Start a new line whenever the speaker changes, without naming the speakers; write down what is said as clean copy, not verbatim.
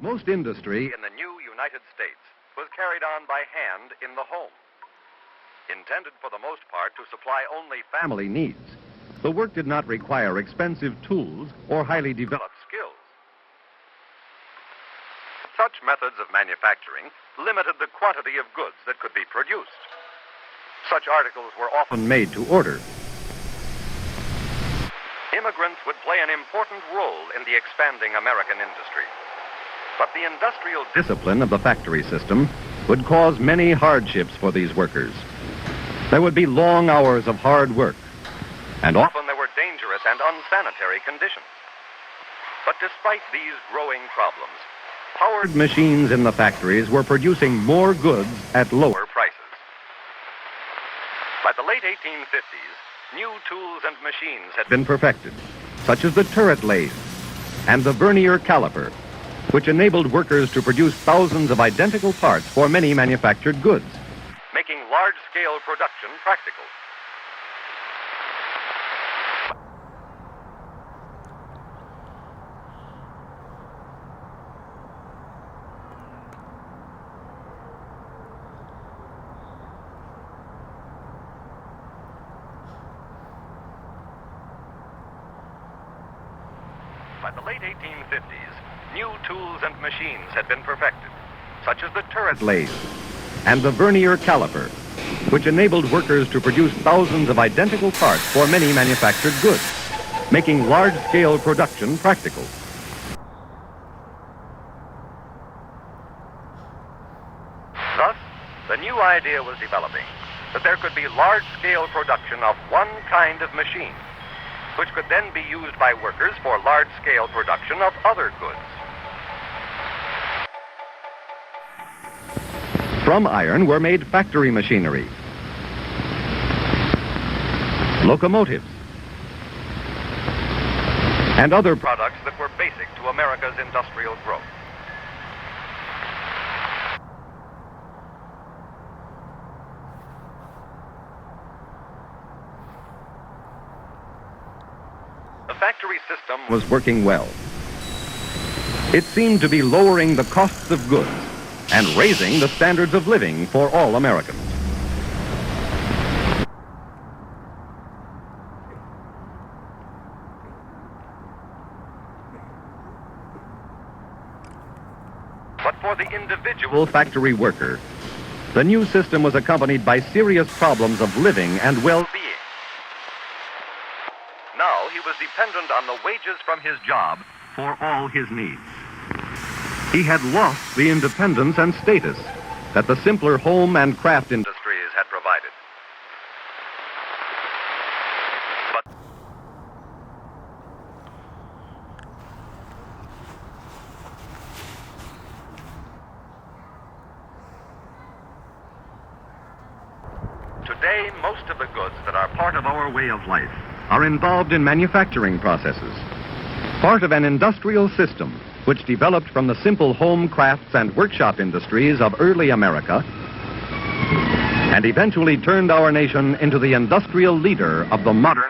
Most industry in the new United States was carried on by hand in the home. Intended for the most part to supply only family needs, the work did not require expensive tools or highly developed skills. Such methods of manufacturing limited the quantity of goods that could be produced. Such articles were often made to order. Immigrants would play an important role in the expanding American industry. But the industrial discipline of the factory system would cause many hardships for these workers. There would be long hours of hard work, and often there were dangerous and unsanitary conditions. But despite these growing problems, powered machines in the factories were producing more goods at lower prices. By the late 1850s, new tools and machines had been perfected, such as the turret lathe and the vernier caliper, which enabled workers to produce thousands of identical parts for many manufactured goods, making large-scale production practical. By the late 1850s, new tools and machines had been perfected, such as the turret lathe and the vernier caliper, which enabled workers to produce thousands of identical parts for many manufactured goods, making large-scale production practical. Thus, the new idea was developing that there could be large-scale production of one kind of machine, which could then be used by workers for large-scale production of other goods. From iron were made factory machinery, locomotives, and other products that were basic to America's industrial growth. The factory system was working well. It seemed to be lowering the costs of goods and raising the standards of living for all Americans. But for the individual factory worker, the new system was accompanied by serious problems of living and well-being. Now he was dependent on the wages from his job for all his needs. He had lost the independence and status that the simpler home and craft industries had provided. Today, most of the goods that are part of our way of life are involved in manufacturing processes, part of an industrial system which developed from the simple home crafts and workshop industries of early America and eventually turned our nation into the industrial leader of the modern